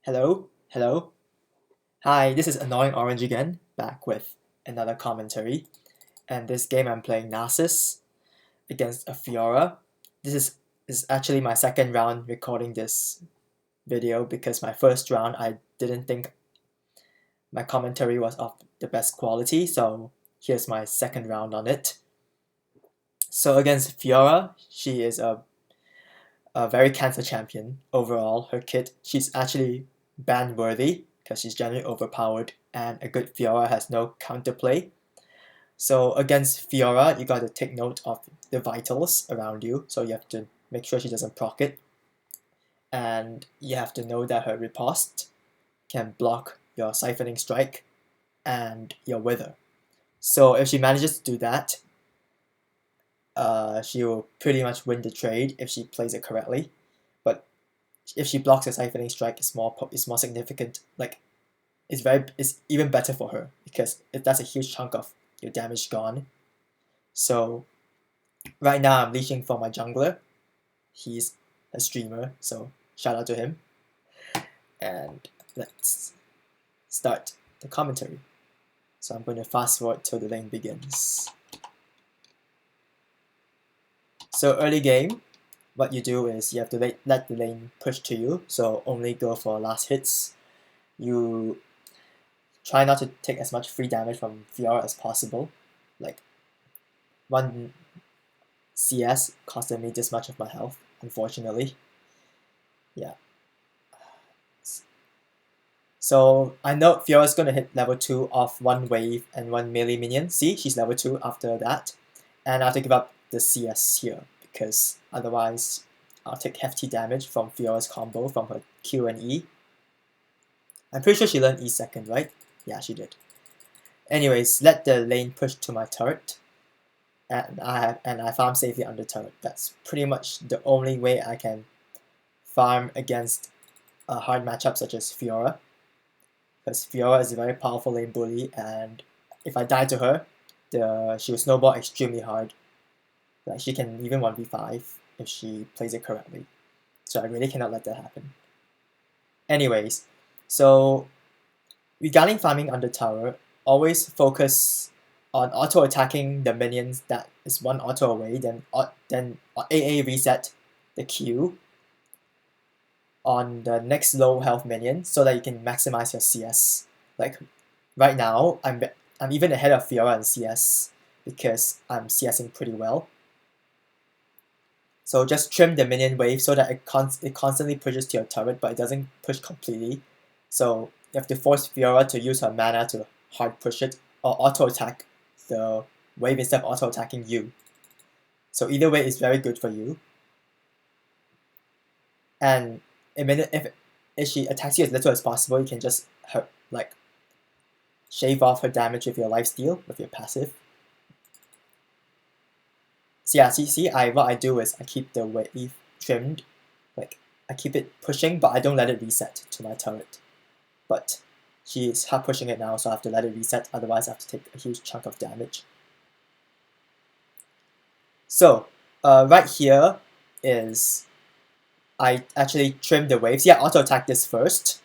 Hello, hello. Hi, this is Annoying Orange again, back with another commentary. And this game I'm playing Nasus against a Fiora. This is actually my second round recording this video because my first round I didn't think my commentary was of the best quality, so here's my second round on it. So against Fiora, she is a very cancer champion overall. Her kit, she's actually ban worthy because she's generally overpowered, and a good Fiora has no counterplay. So against Fiora, you got to take note of the vitals around you. So you have to make sure she doesn't proc it, and you have to know that her riposte can block your siphoning strike and your wither. So if she manages to do that, she will pretty much win the trade if she plays it correctly. But if she blocks a siphoning strike, it's more significant. Like it's even better for her because that's a huge chunk of your damage gone. So right now I'm leashing for my jungler. He's a streamer, so shout out to him. And let's start the commentary. So I'm going to fast forward till the lane begins. So early game, what you do is you have to let the lane push to you, so only go for last hits. You try not to take as much free damage from Fiora as possible. Like, one CS costed me this much of my health, unfortunately. Yeah. So I know Fiora's gonna hit level 2 off one wave and one melee minion. See, she's level 2 after that. And I have to give up the CS here because otherwise I'll take hefty damage from Fiora's combo from her Q and E. I'm pretty sure she learned E second, right? Yeah, she did. Anyways, let the lane push to my turret. And I farm safely under turret. That's pretty much the only way I can farm against a hard matchup such as Fiora. Because Fiora is a very powerful lane bully, and if I die to her, she will snowball extremely hard. Like, she can even 1v5 if she plays it correctly. So I really cannot let that happen. Anyways, so regarding farming under tower, always focus on auto-attacking the minions that is one auto away, then AA reset the Q on the next low health minion so that you can maximize your CS. Like right now, I'm even ahead of Fiora in CS because I'm CSing pretty well. So just trim the minion wave so that it constantly pushes to your turret, but it doesn't push completely. So you have to force Fiora to use her mana to hard push it or auto attack the wave instead of auto attacking you. So either way is very good for you. And if she attacks you as little as possible, you can just shave off her damage with your lifesteal, with your passive. So yeah, see, what I do is I keep the wave trimmed, like I keep it pushing, but I don't let it reset to my turret. But she's hard pushing it now, so I have to let it reset, otherwise I have to take a huge chunk of damage. So, right here is I actually trim the waves. Yeah, auto attack this first.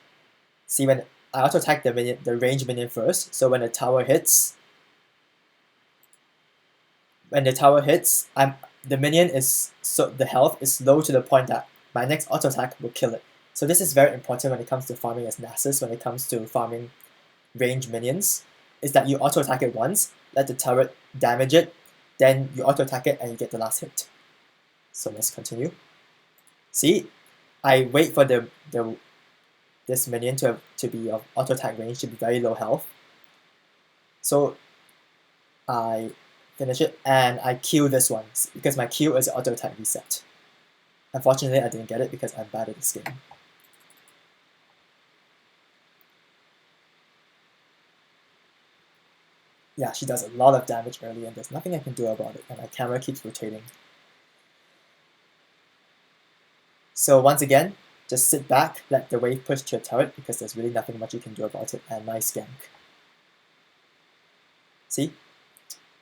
See, when I auto attack the range minion first, so when the tower hits, the minion is the health is low to the point that my next auto attack will kill it. So this is very important when it comes to farming as Nasus, when it comes to farming range minions, is that you auto attack it once, let the turret damage it, then you auto attack it and you get the last hit. So let's continue. See, I wait for this minion to be of auto attack range to be very low health. So I finish it and I Q this one because my Q is auto attack reset. Unfortunately, I didn't get it because I'm bad at this game. Yeah, she does a lot of damage early and there's nothing I can do about it, and my camera keeps rotating. So once again, just sit back, let the wave push to your turret because there's really nothing much you can do about it, and nice gank. See?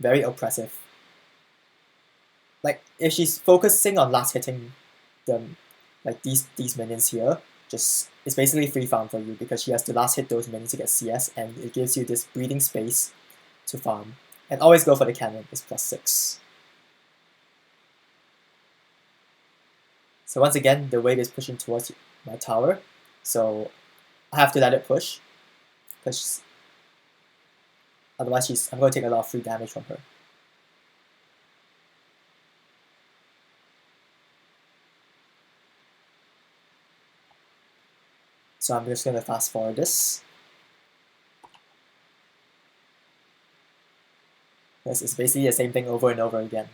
Very oppressive. Like, if she's focusing on last hitting them, like these minions here, it's basically free farm for you because she has to last hit those minions to get CS, and it gives you this breathing space to farm. And always go for the cannon, it's +6. So once again, the wave is pushing towards my tower, so I have to let it push, because otherwise I'm going to take a lot of free damage from her. So I'm just going to fast forward this. Because it's basically the same thing over and over again.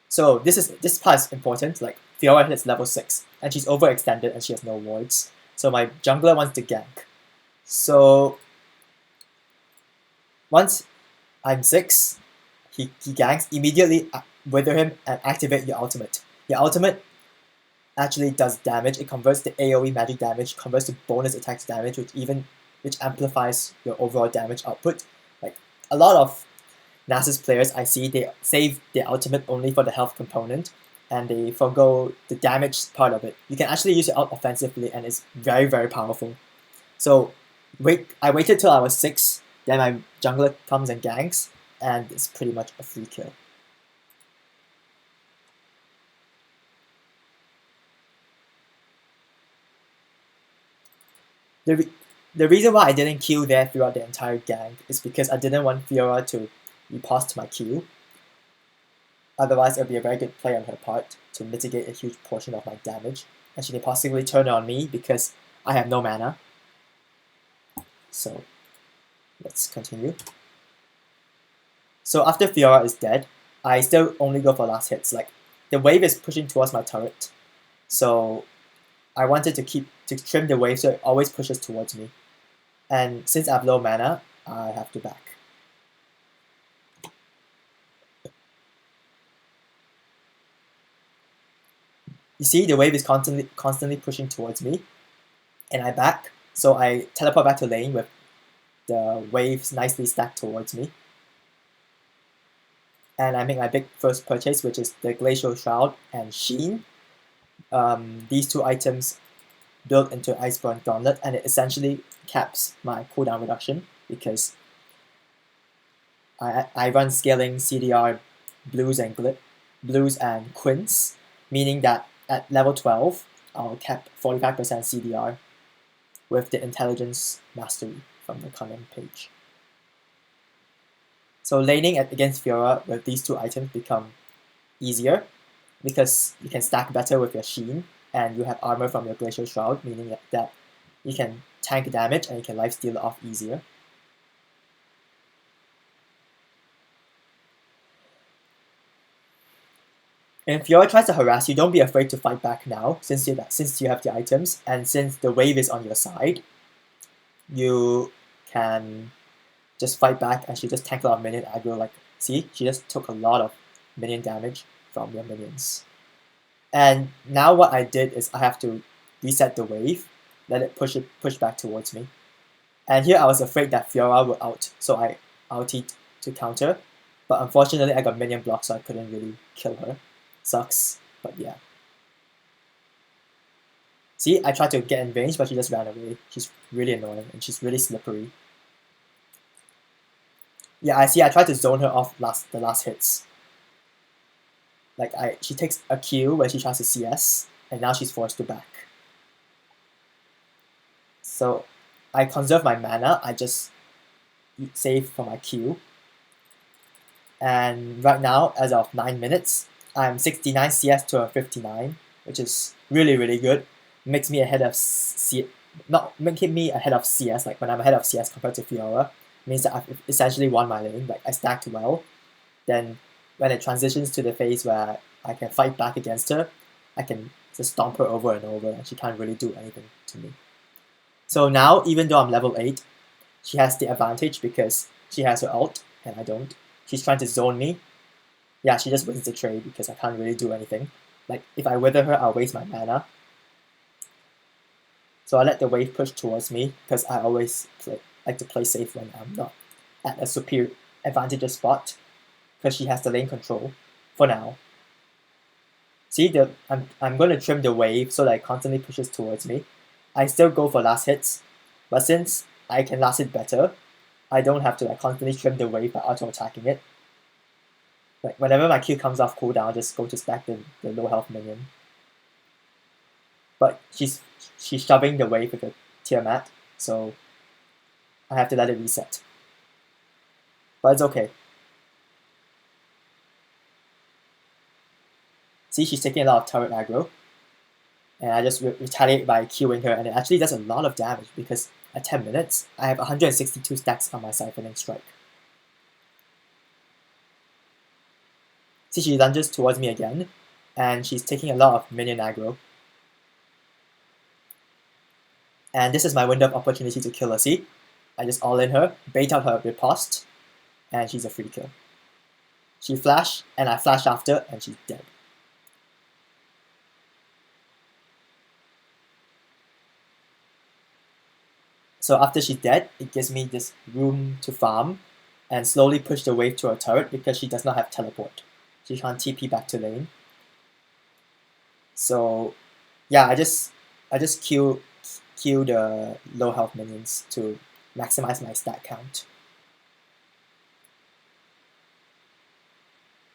So this part is important. Like Fiora hits level 6 and she's overextended and she has no wards. So my jungler wants to gank. So once I'm 6, he ganks, immediately wither him and activate your ultimate. Your ultimate actually does damage. It converts the AoE magic damage, converts to bonus attacks damage, which amplifies your overall damage output. Like a lot of Nasus players I see, they save their ultimate only for the health component, and they forgo the damage part of it. You can actually use it out offensively, and it's very, very powerful. So I waited till I was 6, then my jungler comes and ganks, and it's pretty much a free kill. The reason why I didn't Q there throughout the entire gank is because I didn't want Fiora to riposte my Q. Otherwise, it would be a very good play on her part to mitigate a huge portion of my damage, and she can possibly turn it on me because I have no mana. So let's continue. So after Fiora is dead, I still only go for last hits. Like the wave is pushing towards my turret, so I wanted to trim the wave so it always pushes towards me. And since I have low mana, I have to back. You see, the wave is constantly pushing towards me, and I back. So I teleport back to lane with the waves nicely stacked towards me. And I make my big first purchase, which is the Glacial Shroud and Sheen. These two items built into Iceborne Gauntlet, and it essentially caps my cooldown reduction because I run scaling CDR blues and quints, meaning that at level 12, I'll cap 45% CDR with the intelligence mastery from the comment page. So laning against Fiora with these two items become easier because you can stack better with your Sheen and you have armor from your Glacial Shroud, meaning that you can tank damage and you can lifesteal it off easier. And if Fiora tries to harass you, don't be afraid to fight back now, since you have the items, and since the wave is on your side, you can just fight back and she just tank a lot of minion aggro. Like, see, she just took a lot of minion damage from your minions. And now what I did is I have to reset the wave, let it push back towards me. And here I was afraid that Fiora would out, so I ultied to counter, but unfortunately I got minion blocked, so I couldn't really kill her. Sucks, but yeah. See, I tried to get in range, but she just ran away. She's really annoying, and she's really slippery. Yeah, I tried to zone her off the last hits. Like she takes a Q when she tries to CS, and now she's forced to back. So I conserve my mana, I just save for my Q. And right now, as of 9 minutes, I'm 69 CS to a 59, which is really, really good. Makes me ahead of not making me ahead of CS, like when I'm ahead of CS compared to Fiora, means that I've essentially won my lane, like I stacked well. Then when it transitions to the phase where I can fight back against her, I can just stomp her over and over and she can't really do anything to me. So now, even though I'm level 8, she has the advantage because she has her ult and I don't. She's trying to zone me. Yeah, she just wins the trade because I can't really do anything. Like, if I wither her, I'll waste my mana. So I let the wave push towards me because I always like to play safe when I'm not at a superior advantageous spot because she has the lane control. for now. See, I'm going to trim the wave so that it constantly pushes towards me. I still go for last hits, but since I can last hit better, I don't have to like constantly trim the wave by auto-attacking it. Like whenever my Q comes off cooldown, I'll just go to stack the low health minion. But she's shoving the wave with a Tiamat, so I have to let it reset. But it's okay. See, she's taking a lot of turret aggro. And I just retaliate by Qing her, and it actually does a lot of damage because at 10 minutes, I have 162 stacks on my Siphoning Strike. See, she lunges towards me again, and she's taking a lot of minion aggro. And this is my window of opportunity to kill her. See, I just all-in her, bait out her riposte, and she's a free kill. She flashed, and I flash after, and she's dead. So after she's dead, it gives me this room to farm and slowly push the wave to her turret because she does not have teleport. She can't TP back to lane. So yeah, I just kill the low health minions to maximize my stat count.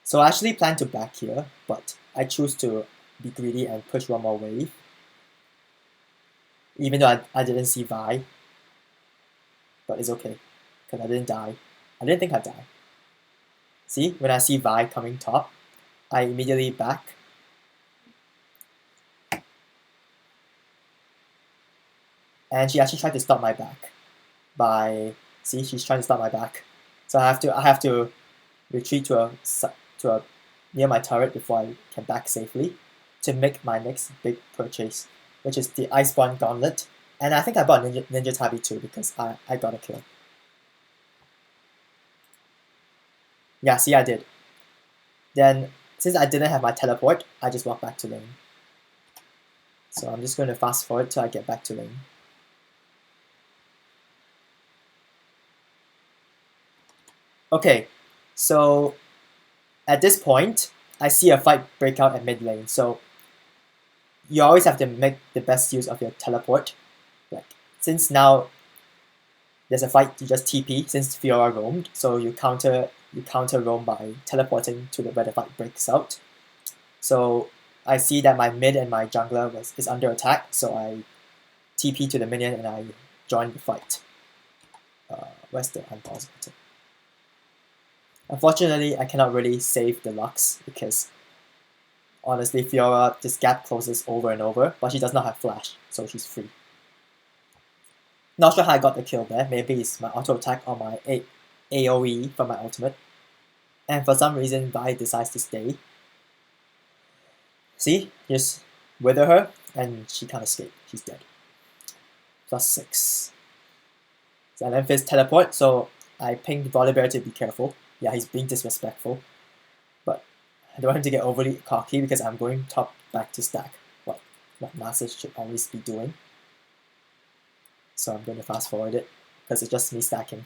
So I actually plan to back here, but I choose to be greedy and push one more wave. Even though I didn't see Vi. But it's okay, because I didn't die. I didn't think I'd die. See, when I see Vi coming top, I immediately back. And she actually tried to stop my back by, see, she's trying to stop my back. So I have to retreat to a near my turret before I can back safely to make my next big purchase, which is the Iceborne Gauntlet. And I think I bought Ninja Tabi too because I got a kill. Yeah, see, I did. Then, since I didn't have my teleport, I just walked back to lane. So I'm just going to fast forward till I get back to lane. Okay, so at this point, I see a fight break out at mid lane. So you always have to make the best use of your teleport. Like, since now there's a fight, you just TP since Fiora roamed, so you counter roam by teleporting to where the fight breaks out. So I see that my mid and my jungler is under attack, so I TP to the minion and I join the fight. Where's the unpause button? Unfortunately, I cannot really save the Lux because honestly, Fiora, this gap closes over and over, but she does not have flash, so she's free. Not sure how I got the kill there. Maybe it's my auto attack or my AoE from my ultimate. And for some reason, Vi decides to stay. See? Just wither her, and she can't escape. She's dead. +6. So then Fizz teleport, so I pinged Volibear to be careful. Yeah, he's being disrespectful. But I don't want him to get overly cocky because I'm going top back to stack. What Nasus should always be doing. So I'm going to fast forward it because it's just me stacking.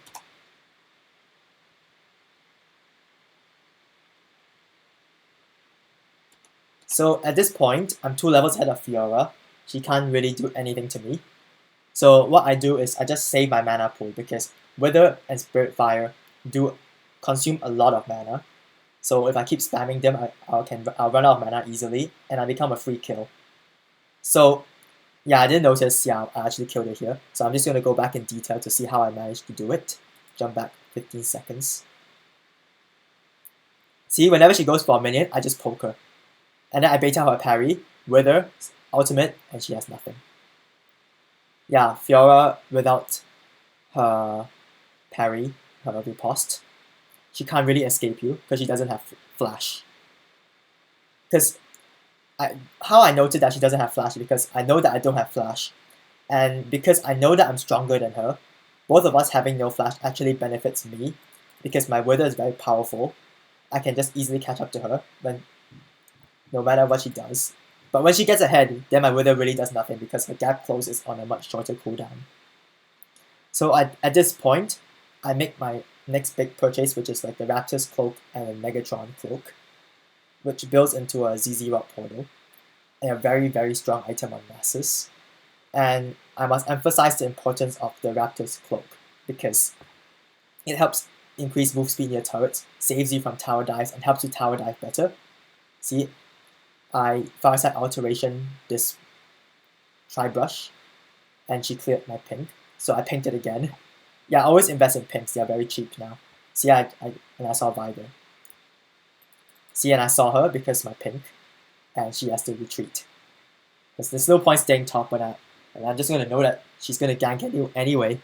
So at this point, I'm 2 levels ahead of Fiora. She can't really do anything to me. So what I do is I just save my mana pool because Wither and Spirit Fire do consume a lot of mana. So if I keep spamming them, I'll run out of mana easily and I become a free kill. So yeah, I didn't notice, yeah, I actually killed it here. So I'm just going to go back in detail to see how I managed to do it. Jump back 15 seconds. See, whenever she goes for a minion, I just poke her. And then I bait out her parry, Wither, ultimate, and she has nothing. Yeah, Fiora without her parry, her riposte, she can't really escape you because she doesn't have flash. Because how I noted that she doesn't have flash because I know that I don't have flash, and because I know that I'm stronger than her, both of us having no flash actually benefits me because my Wither is very powerful. I can just easily catch up to her no matter what she does. But when she gets ahead, then my Wither really does nothing because her gap closes on a much shorter cooldown. So at this point, I make my next big purchase, which is like the Raptor's Cloak and the Megatron Cloak. which builds into a ZZ Rock portal, and a very, very strong item on Nasus. And I must emphasize the importance of the Raptor's Cloak, because it helps increase move speed near turrets, saves you from tower dives, and helps you tower dive better. See, I Fireside Alteration this Tri-Brush, and she cleared my pink, so I pinked it again. Yeah, I always invest in pinks, they are very cheap now. See, and I saw Viber. See, and I saw her because my pink, and she has to retreat. Because there's no point staying top and I'm just going to know that she's going to gank at you anyway.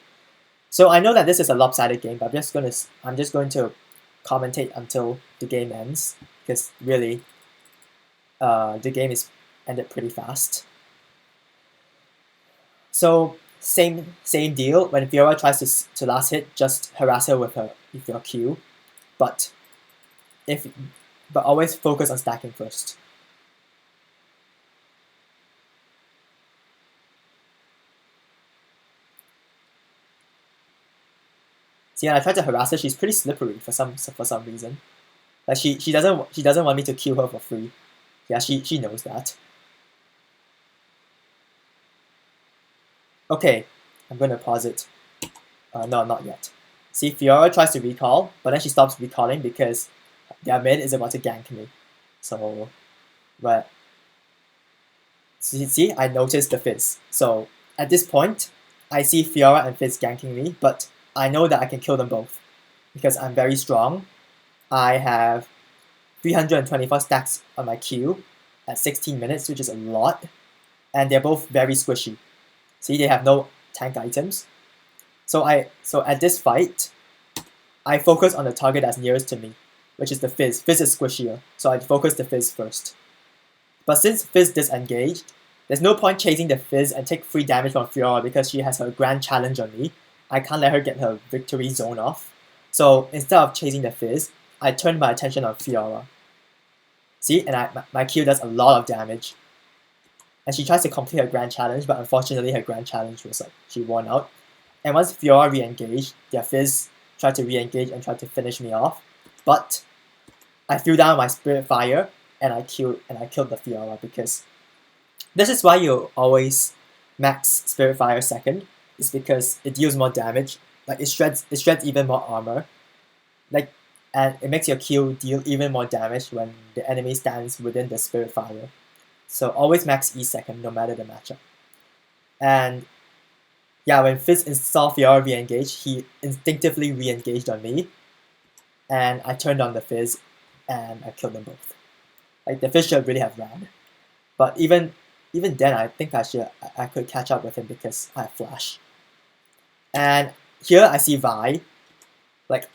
So I know that this is a lopsided game, but I'm just going to commentate until the game ends, because really, the game is ended pretty fast. So same deal. When Fiora tries to last hit, just harass her with your Q, but always focus on stacking first. See, and I tried to harass her. She's pretty slippery for some reason. Like she doesn't want me to kill her for free. Yeah, she knows that. Okay, I'm gonna pause it. No, not yet. See, Fiora tries to recall, but then she stops recalling because their mid is about to gank me. So, but see, I noticed the Fizz. So at this point, I see Fiora and Fizz ganking me, but I know that I can kill them both because I'm very strong. I have 324 stacks on my Q at 16 minutes, which is a lot, and they're both very squishy. See, they have no tank items. So at this fight, I focus on the target that's nearest to me, which is the Fizz. Fizz is squishier, so I focus the Fizz first. But since Fizz disengaged, there's no point chasing the Fizz and take free damage from Fiora because she has her grand challenge on me. I can't let her get her victory zone off. So instead of chasing the Fizz, I turn my attention on Fiora. See, and my Q does a lot of damage. And she tries to complete her grand challenge, but unfortunately her grand challenge was she won out. And once Fiora re-engaged, their Fizz tried to re-engage and tried to finish me off. But I threw down my Spirit Fire and I killed the Fiora, because this is why you always max Spirit Fire second. It's because it deals more damage. Like it shreds even more armor. And it makes your Q deal even more damage when the enemy stands within the Spirit Fire. So always max E second, no matter the matchup. And yeah, when Fizz saw Fiora re-engage, he instinctively re-engaged on me. And I turned on the Fizz, and I killed them both. Like, the Fizz should really have ran. But even then, I think I could catch up with him because I have Flash. And here I see Vi. Like,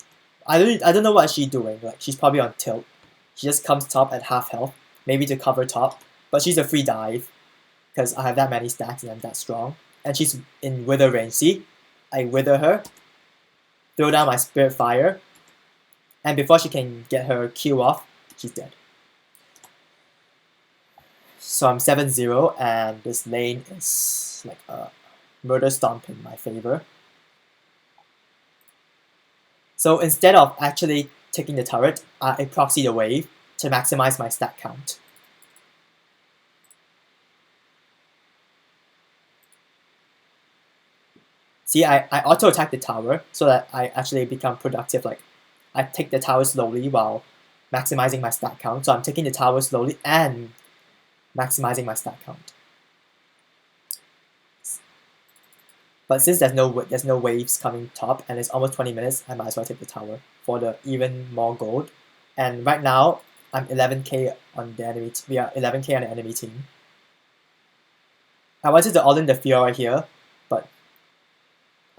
I don't know what she's doing. Like, she's probably on tilt. She just comes top at half health, maybe to cover top. But she's a free dive, because I have that many stacks and I'm that strong. And she's in Wither range. See? I Wither her, throw down my Spirit Fire, and before she can get her Q off, she's dead. So I'm 7-0, and this lane is like a murder stomp in my favor. So instead of actually taking the turret, I proxy the wave to maximize my stack count. See, I auto-attack the tower so that I actually become productive. Like, I take the tower slowly while maximizing my stack count. So I'm taking the tower slowly and maximizing my stack count. But since there's no waves coming top and it's almost 20 minutes, I might as well take the tower for the even more gold. And right now, I'm 11k on the enemy. We are 11k on the enemy team. I wanted to all in the Fiora here, but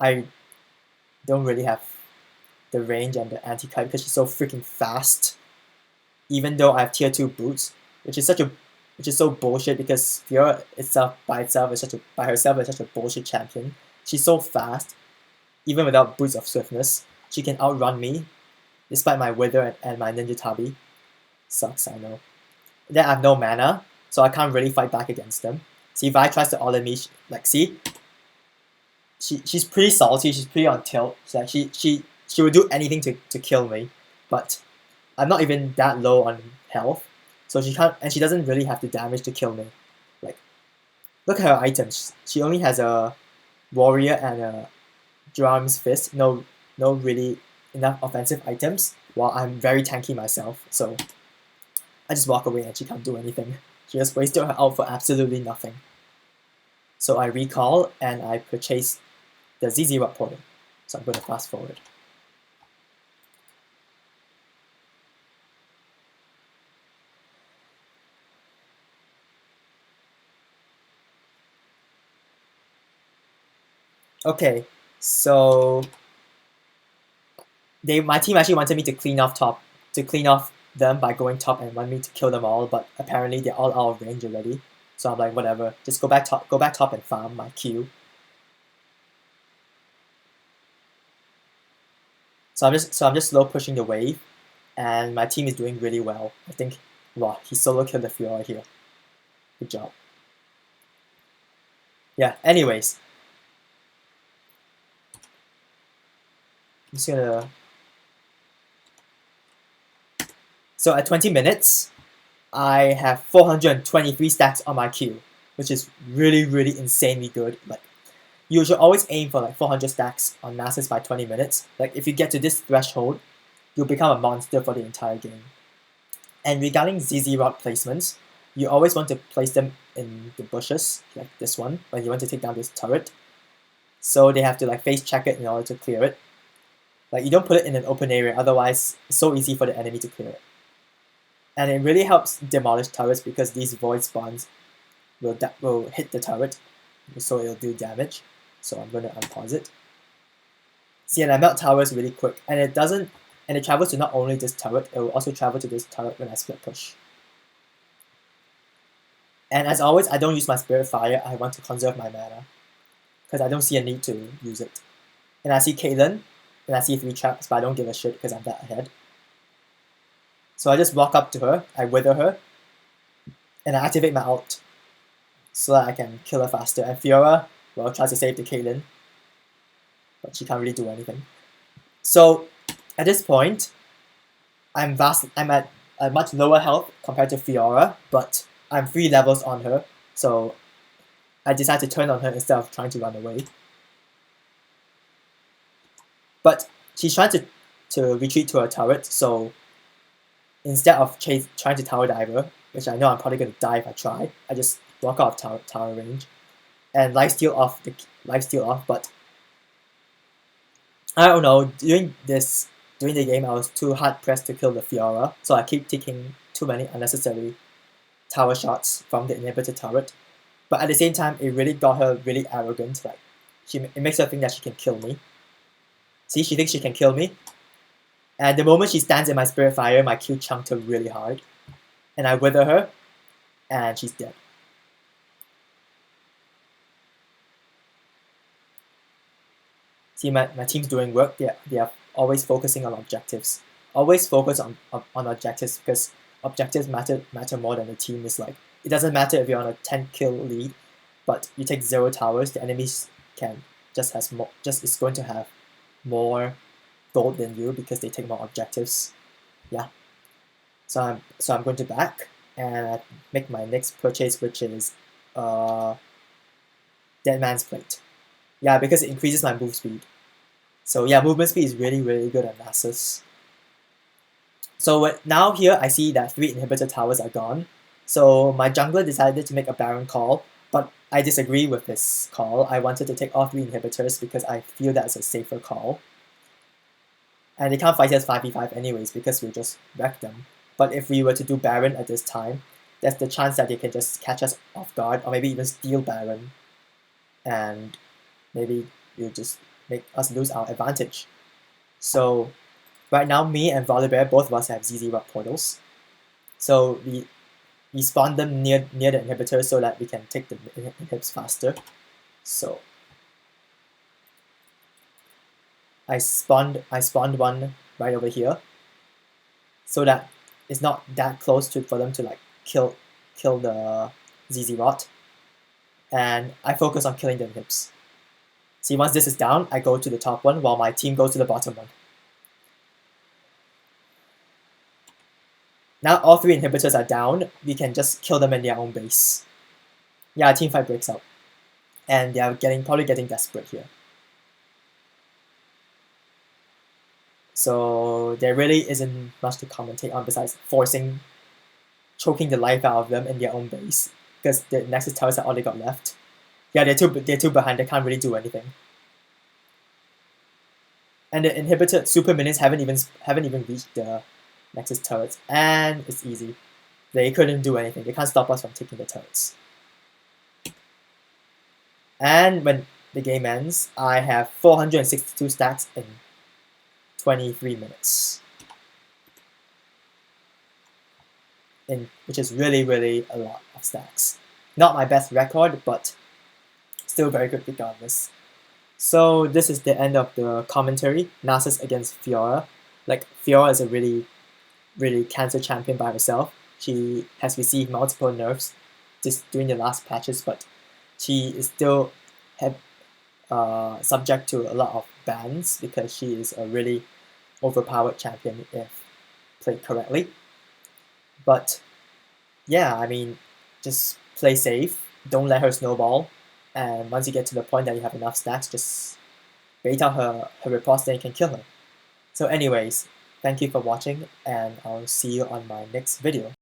I don't really have the range and the anti-kite because she's so freaking fast. Even though I have tier 2 boots, which is so bullshit because Fiora by herself is such a bullshit champion. She's so fast, even without boots of swiftness. She can outrun me, despite my Wither and my Ninja Tabi. Sucks, I know. Then I have no mana, so I can't really fight back against them. See, if I tries to all in me, like, see? She's pretty salty, she's pretty on tilt. So she would do anything to kill me, but I'm not even that low on health. So she can't, and she doesn't really have the damage to kill me. Like, look at her items. She only has a warrior and a drum's fist. No really enough offensive items. While I'm very tanky myself, so I just walk away and she can't do anything. She just wasted her ult for absolutely nothing. So I recall and I purchase the ZZ Rock portal. So I'm going to fast forward. Okay, so my team actually wanted me to clean off them by going top and want me to kill them all, but apparently they're all out of range already. So I'm like, whatever, just go back top and farm my Q. So I'm just slow pushing the wave, and my team is doing really well. I think, wow, he solo killed the Fiora here. Good job. Yeah. Anyways, I'm just gonna. So at 20 minutes, I have 423 stacks on my Q, which is really insanely good. Like, you should always aim for like 400 stacks on Nasus by 20 minutes. Like, if you get to this threshold, you'll become a monster for the entire game. And regarding ZZ rod placements, you always want to place them in the bushes, like this one, when you want to take down this turret. So they have to like face check it in order to clear it. Like, you don't put it in an open area, otherwise it's so easy for the enemy to clear it. And it really helps demolish turrets because these void spawns will hit the turret, so it'll do damage. So I'm going to unpause it. See, and I melt towers really quick, and it travels to not only this turret, it will also travel to this turret when I split push. And as always, I don't use my Spirit Fire, I want to conserve my mana, because I don't see a need to use it. And I see Caitlyn, and I see 3 traps, but I don't give a shit because I'm that ahead. So I just walk up to her, I wither her, and I activate my ult, so that I can kill her faster. And Fiora, well, tries to save the Caitlyn, but she can't really do anything. So at this point, I'm at a much lower health compared to Fiora, but I'm 3 levels on her, so I decide to turn on her instead of trying to run away. But she's trying to retreat to her turret, so instead of trying to tower dive her, which I know I'm probably going to die if I try, I just walk out of tower range and lifesteal off, but I don't know, during the game I was too hard pressed to kill the Fiora, so I keep taking too many unnecessary tower shots from the inhibitor turret. But at the same time, it really got her really arrogant, like it makes her think that she can kill me. See, she thinks she can kill me. And the moment she stands in my Spirit Fire, my Q chunked her really hard. And I wither her, and she's dead. See, my team's doing work. They are always focusing on objectives. Always focus on objectives, because objectives matter more than the team. Is like, it doesn't matter if you're on a 10 kill lead, but you take 0 towers, the enemies is going to have more gold than you because they take more objectives. Yeah. So I'm going to back and make my next purchase, which is Dead Man's Plate. Yeah, because it increases my move speed. So yeah, movement speed is really good on Nasus. So now here I see that 3 inhibitor towers are gone. So my jungler decided to make a Baron call, but I disagree with this call. I wanted to take all 3 inhibitors because I feel that's a safer call. And they can't fight us 5v5 anyways because we'll just wreck them. But if we were to do Baron at this time, there's the chance that they can just catch us off guard or maybe even steal Baron. And maybe you'll just make us lose our advantage. So right now, me and Volibear, both of us have ZZ Rock portals. So we spawn them near the inhibitor so that we can take the inhibs faster. So I spawned one right over here, so that it's not that close for them to like kill the ZZ Rot, and I focus on killing the inhibs. See, once this is down, I go to the top one while my team goes to the bottom one. Now all three inhibitors are down, we can just kill them in their own base. Yeah, team fight breaks out. And they are probably getting desperate here. So there really isn't much to commentate on besides choking the life out of them in their own base. Because the Nexus towers are all they got left. Yeah, they're too behind, they can't really do anything. And the inhibitor super minions haven't even reached the Nexus turrets, and it's easy. They couldn't do anything. They can't stop us from taking the turrets. And when the game ends, I have 462 stacks in 23 minutes. Which is really, really a lot of stacks. Not my best record, but still very good regardless. So this is the end of the commentary. Nasus against Fiora. Like, Fiora is a really, really cancer champion by herself. She has received multiple nerfs just during the last patches, but she is still subject to a lot of bans because she is a really overpowered champion if played correctly. But yeah, I mean, just play safe, don't let her snowball, and once you get to the point that you have enough stacks, just bait out her reports, then you can kill her. So anyways, thank you for watching, and I'll see you on my next video.